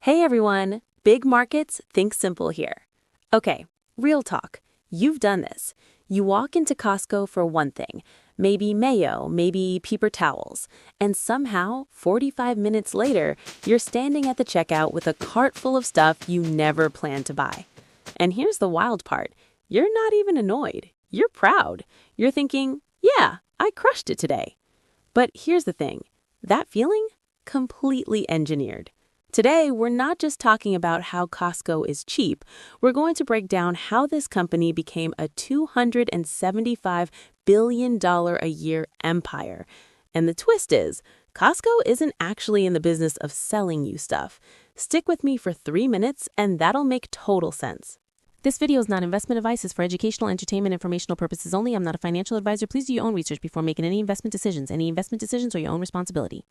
Hey everyone, Big Markets, Think Simple here. Okay, real talk. You've done this. You walk into Costco for one thing, maybe Mayo, maybe paper towels, and somehow, 45 minutes later, you're standing at the checkout with a cart full of stuff you never planned to buy. And here's the wild part. You're not even annoyed. You're proud. You're thinking, yeah, I crushed it today. But here's the thing. That feeling? Completely engineered. Today, we're not just talking about how Costco is cheap. We're going to break down how this company became a $275 billion a year empire. And the twist is, Costco isn't actually in the business of selling you stuff. Stick with me for 3 minutes, and that'll make total sense. This video is not investment advice. It's for educational, entertainment, informational purposes only. I'm not a financial advisor. Please do your own research before making any investment decisions. Any investment decisions are your own responsibility.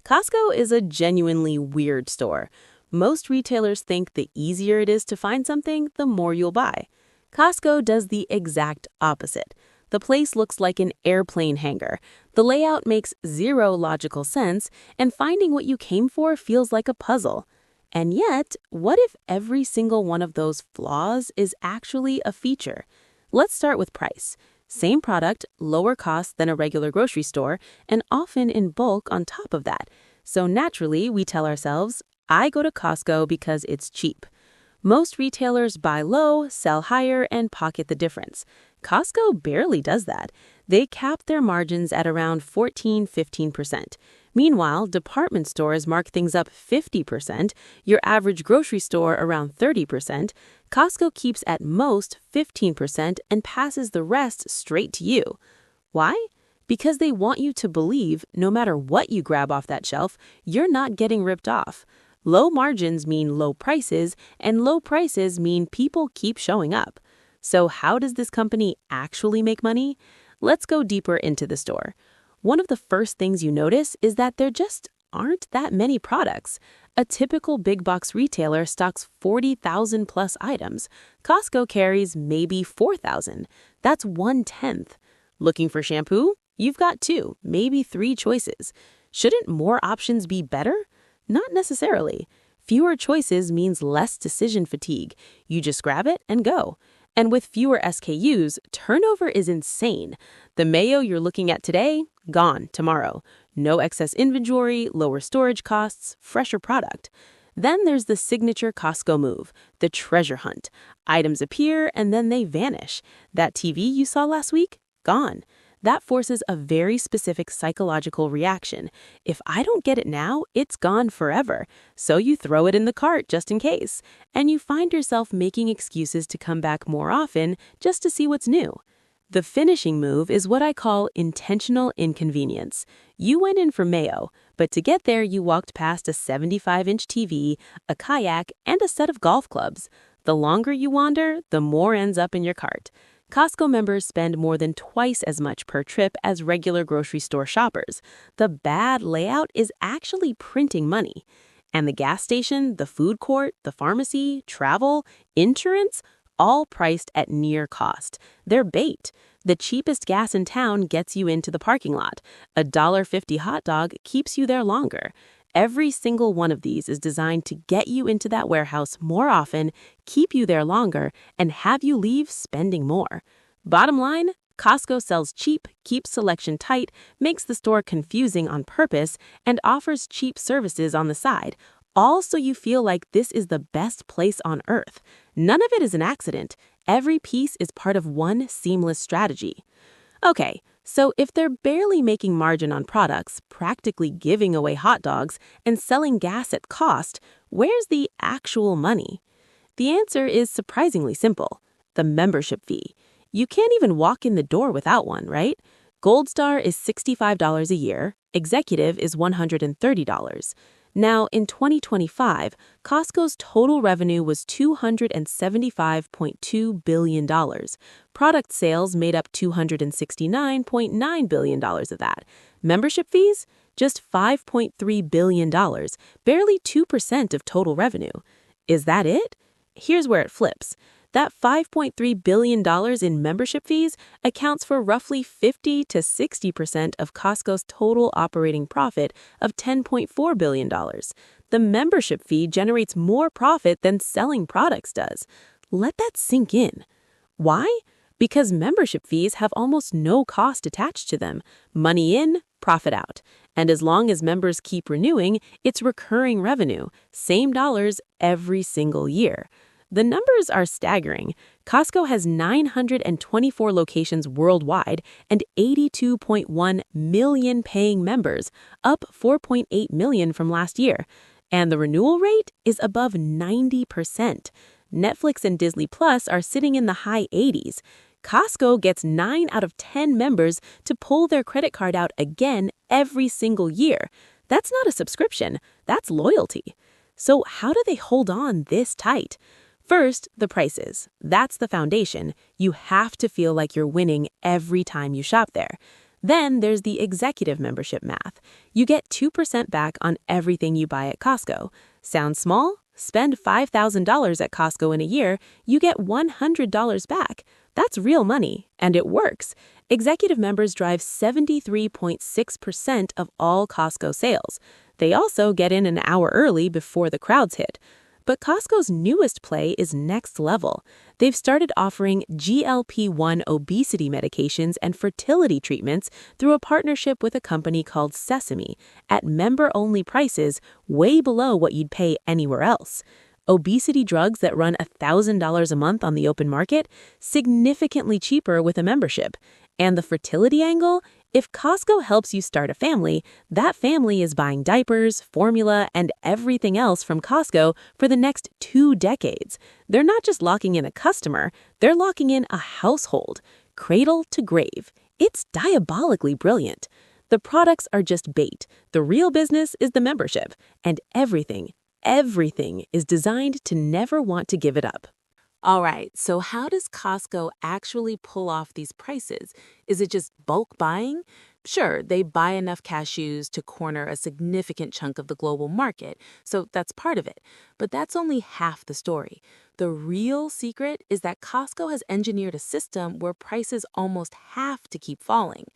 Costco is a genuinely weird store. Most retailers think the easier it is to find something, the more you'll buy. Costco does the exact opposite. The place looks like an airplane hangar. The layout makes zero logical sense, and finding what you came for feels like a puzzle. And yet, what if every single one of those flaws is actually a feature? Let's start with price. Same product, lower cost than a regular grocery store, and often in bulk on top of that. So naturally, we tell ourselves, I go to Costco because it's cheap. Most retailers buy low, sell higher, and pocket the difference. Costco barely does that. They cap their margins at around 14–15%. Meanwhile, department stores mark things up 50%, your average grocery store around 30%. Costco keeps at most 15% and passes the rest straight to you. Why? Because they want you to believe, no matter what you grab off that shelf, you're not getting ripped off. Low margins mean low prices, and low prices mean people keep showing up. So how does this company actually make money? Let's go deeper into the store. One of the first things you notice is that there just aren't that many products. A typical big box retailer stocks 40,000 plus items. Costco carries maybe 4,000. That's 1/10. Looking for shampoo? You've got 2, maybe 3 choices. Shouldn't more options be better? Not necessarily. Fewer choices means less decision fatigue. You just grab it and go. And with fewer SKUs, turnover is insane. The Mayo you're looking at today, gone tomorrow. No excess inventory, lower storage costs, fresher product. Then there's the signature Costco move, the treasure hunt. Items appear and then they vanish. That TV you saw last week? Gone. That forces a very specific psychological reaction. If I don't get it now, it's gone forever. So you throw it in the cart just in case. And you find yourself making excuses to come back more often just to see what's new. The finishing move is what I call intentional inconvenience. You went in for Mayo, but to get there you walked past a 75-inch TV, a kayak, and a set of golf clubs. The longer you wander, the more ends up in your cart. Costco members spend more than twice as much per trip as regular grocery store shoppers. The bad layout is actually printing money. And the gas station, the food court, the pharmacy, travel, insurance, all priced at near cost. They're bait. The cheapest gas in town gets you into the parking lot. A $1.50 hot dog keeps you there longer. Every single one of these is designed to get you into that warehouse more often, keep you there longer, and have you leave spending more. Bottom line, Costco sells cheap, keeps selection tight, makes the store confusing on purpose, and offers cheap services on the side, all so you feel like this is the best place on earth. None of it is an accident. Every piece is part of one seamless strategy. Okay, so if they're barely making margin on products, practically giving away hot dogs, and selling gas at cost, where's the actual money? The answer is surprisingly simple: the membership fee. You can't even walk in the door without one, right? Gold Star is $65 a year, Executive is $130. Now, in 2025, Costco's total revenue was $275.2 billion. Product sales made up $269.9 billion of that. Membership fees? Just $5.3 billion, barely 2% of total revenue. Is that it? Here's where it flips. That $5.3 billion in membership fees accounts for roughly 50 to 60% of Costco's total operating profit of $10.4 billion. The membership fee generates more profit than selling products does. Let that sink in. Why? Because membership fees have almost no cost attached to them. Money in, profit out. And as long as members keep renewing, it's recurring revenue, same dollars every single year. The numbers are staggering. Costco has 924 locations worldwide and 82.1 million paying members, up 4.8 million from last year. And the renewal rate is above 90%. Netflix and Disney Plus are sitting in the high 80s. Costco gets 9 out of 10 members to pull their credit card out again every single year. That's not a subscription, that's loyalty. So how do they hold on this tight? First, the prices. That's the foundation. You have to feel like you're winning every time you shop there. Then there's the executive membership math. You get 2% back on everything you buy at Costco. Sounds small? Spend $5,000 at Costco in a year, you get $100 back. That's real money, and it works. Executive members drive 73.6% of all Costco sales. They also get in an hour early before the crowds hit. But Costco's newest play is next level. They've started offering GLP-1 obesity medications and fertility treatments through a partnership with a company called Sesame at member-only prices way below what you'd pay anywhere else. Obesity drugs that run $1,000 a month on the open market, significantly cheaper with a membership. And the fertility angle? If Costco helps you start a family, that family is buying diapers, formula, and everything else from Costco for the next 2 decades. They're not just locking in a customer, they're locking in a household, cradle to grave. It's diabolically brilliant. The products are just bait. The real business is the membership, and everything is designed to never want to give it up. All right, so how does Costco actually pull off these prices? Is it just bulk buying? Sure, they buy enough cashews to corner a significant chunk of the global market, so that's part of it. But that's only half the story. The real secret is that Costco has engineered a system where prices almost have to keep falling.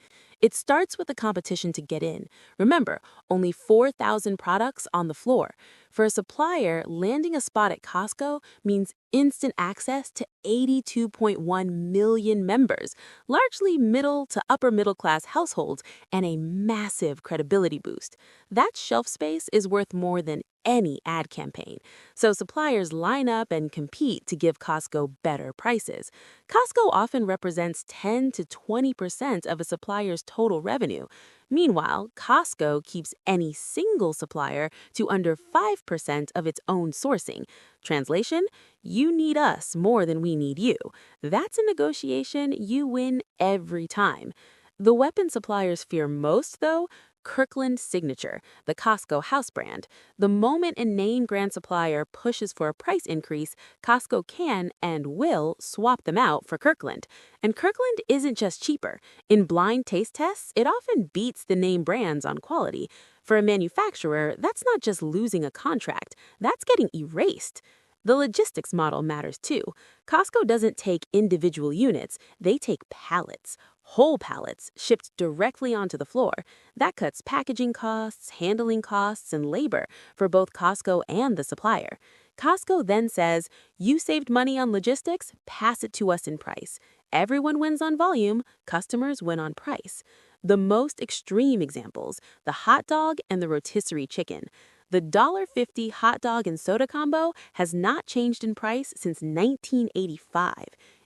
It starts with the competition to get in. Remember, only 4,000 products on the floor. For a supplier, landing a spot at Costco means instant access to 82.1 million members, largely middle to upper middle class households, and a massive credibility boost. That shelf space is worth more than any ad campaign. So suppliers line up and compete to give Costco better prices. Costco often represents 10 to 20% of a supplier's total revenue. Meanwhile, Costco keeps any single supplier to under 5% of its own sourcing. Translation, you need us more than we need you. That's a negotiation you win every time. The weapon suppliers fear most, though, Kirkland Signature, the Costco house brand. The moment a name brand supplier pushes for a price increase, Costco can and will swap them out for Kirkland. And Kirkland isn't just cheaper. In blind taste tests, it often beats the name brands on quality. For a manufacturer, that's not just losing a contract, that's getting erased. The logistics model matters too. Costco doesn't take individual units, they take pallets. Whole pallets shipped directly onto the floor. That cuts packaging costs, handling costs, and labor for both Costco and the supplier. Costco then says, you saved money on logistics, pass it to us in price. Everyone wins on volume, customers win on price. The most extreme examples, the hot dog and the rotisserie chicken. The $1.50 hot dog and soda combo has not changed in price since 1985.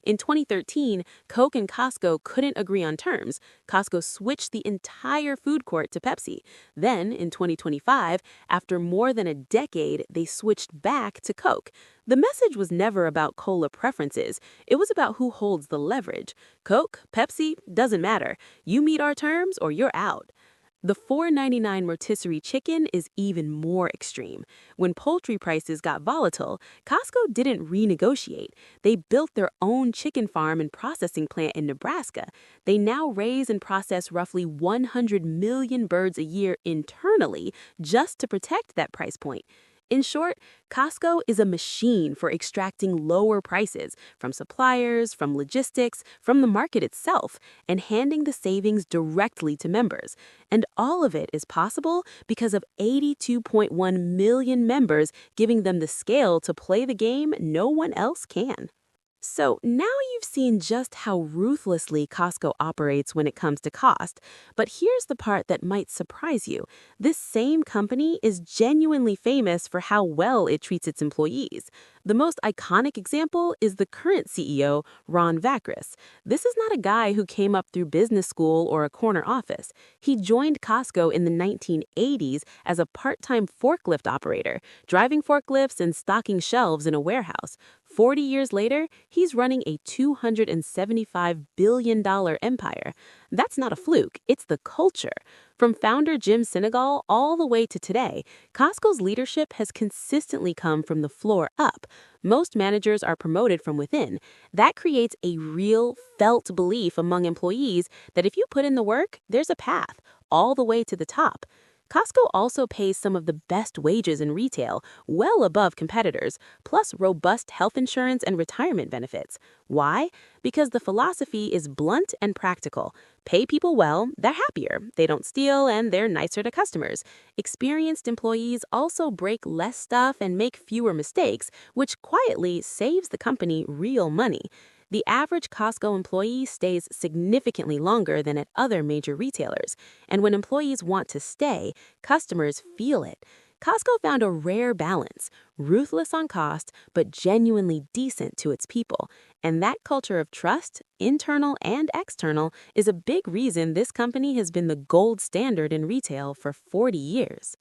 In 2013, Coke and Costco couldn't agree on terms. Costco switched the entire food court to Pepsi. Then, in 2025, after more than a decade, they switched back to Coke. The message was never about cola preferences. It was about who holds the leverage. Coke, Pepsi, doesn't matter. You meet our terms or you're out. The $4.99 rotisserie chicken is even more extreme. When poultry prices got volatile, Costco didn't renegotiate. They built their own chicken farm and processing plant in Nebraska. They now raise and process roughly 100 million birds a year internally just to protect that price point. In short, Costco is a machine for extracting lower prices from suppliers, from logistics, from the market itself, and handing the savings directly to members. And all of it is possible because of 82.1 million members giving them the scale to play the game no one else can. So now you've seen just how ruthlessly Costco operates when it comes to cost, but here's the part that might surprise you. This same company is genuinely famous for how well it treats its employees. The most iconic example is the current CEO, Ron Vacris. This is not a guy who came up through business school or a corner office. He joined Costco in the 1980s as a part-time forklift operator, driving forklifts and stocking shelves in a warehouse. 40 years later, he's running a $275 billion empire. That's not a fluke, it's the culture. From founder Jim Sinegal all the way to today, Costco's leadership has consistently come from the floor up. Most managers are promoted from within. That creates a real, felt belief among employees that if you put in the work, there's a path all the way to the top. Costco also pays some of the best wages in retail, well above competitors, plus robust health insurance and retirement benefits. Why? Because the philosophy is blunt and practical. Pay people well, they're happier, they don't steal, and they're nicer to customers. Experienced employees also break less stuff and make fewer mistakes, which quietly saves the company real money. The average Costco employee stays significantly longer than at other major retailers. And when employees want to stay, customers feel it. Costco found a rare balance, ruthless on cost, but genuinely decent to its people. And that culture of trust, internal and external, is a big reason this company has been the gold standard in retail for 40 years.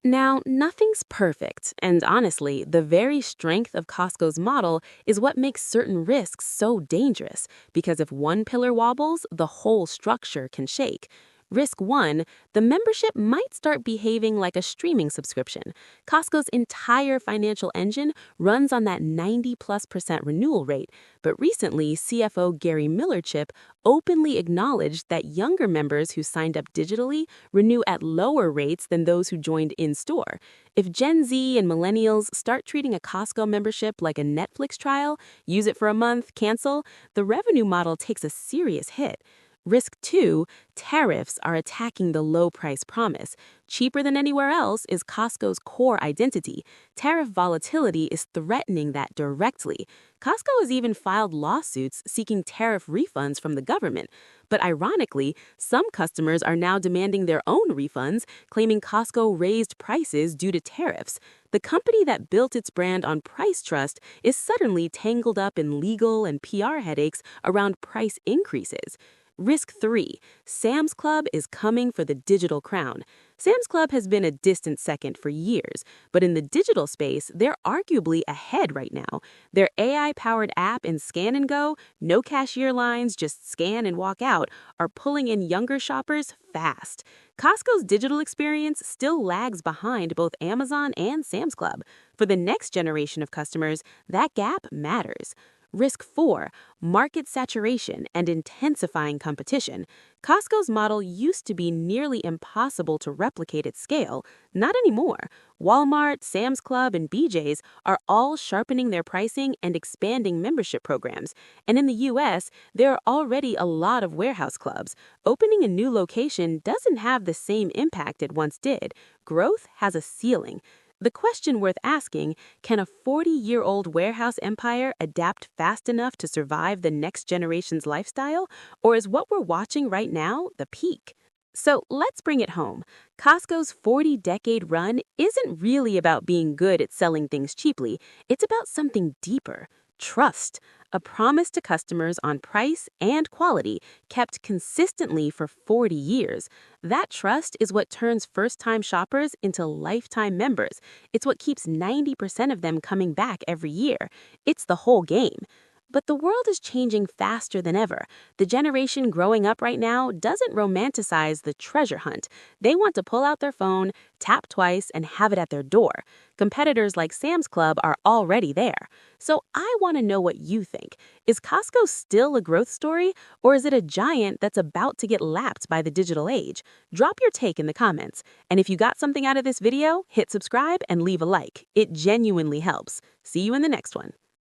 Now, nothing's perfect, and honestly, the very strength of Costco's model is what makes certain risks so dangerous, because if one pillar wobbles, the whole structure can shake. Risk 1, the membership might start behaving like a streaming subscription. Costco's entire financial engine runs on that 90+% renewal rate, but recently CFO Gary Millerchip openly acknowledged that younger members who signed up digitally renew at lower rates than those who joined in-store. If Gen Z and millennials start treating a Costco membership like a Netflix trial, use it for a month, cancel, the revenue model takes a serious hit. Risk 2, tariffs are attacking the low price promise. Cheaper than anywhere else is Costco's core identity. Tariff volatility is threatening that directly. Costco has even filed lawsuits seeking tariff refunds from the government. But ironically, some customers are now demanding their own refunds, claiming Costco raised prices due to tariffs. The company that built its brand on price trust is suddenly tangled up in legal and PR headaches around price increases. Risk 3, Sam's Club is coming for the digital crown. Sam's Club has been a distant second for years, but in the digital space, they're arguably ahead right now. Their AI-powered app and Scan and Go, no cashier lines, just scan and walk out, are pulling in younger shoppers fast. Costco's digital experience still lags behind both Amazon and Sam's Club. For the next generation of customers, that gap matters. Risk 4, market saturation and intensifying competition. Costco's model used to be nearly impossible to replicate at scale. Not anymore. Walmart, Sam's Club, and BJ's are all sharpening their pricing and expanding membership programs. And in the U.S., there are already a lot of warehouse clubs. Opening a new location doesn't have the same impact it once did. Growth has a ceiling. The question worth asking, can a 40-year-old warehouse empire adapt fast enough to survive the next generation's lifestyle? Or is what we're watching right now the peak? So let's bring it home. Costco's 40-decade run isn't really about being good at selling things cheaply. It's about something deeper. Trust, a promise to customers on price and quality kept consistently for 40 years. That trust is what turns first-time shoppers into lifetime members. It's what keeps 90% of them coming back every year. It's the whole game. But the world is changing faster than ever. The generation growing up right now doesn't romanticize the treasure hunt. They want to pull out their phone, tap twice, and have it at their door. Competitors like Sam's Club are already there. So I want to know what you think. Is Costco still a growth story, or is it a giant that's about to get lapped by the digital age? Drop your take in the comments. And if you got something out of this video, hit subscribe and leave a like. It genuinely helps. See you in the next one.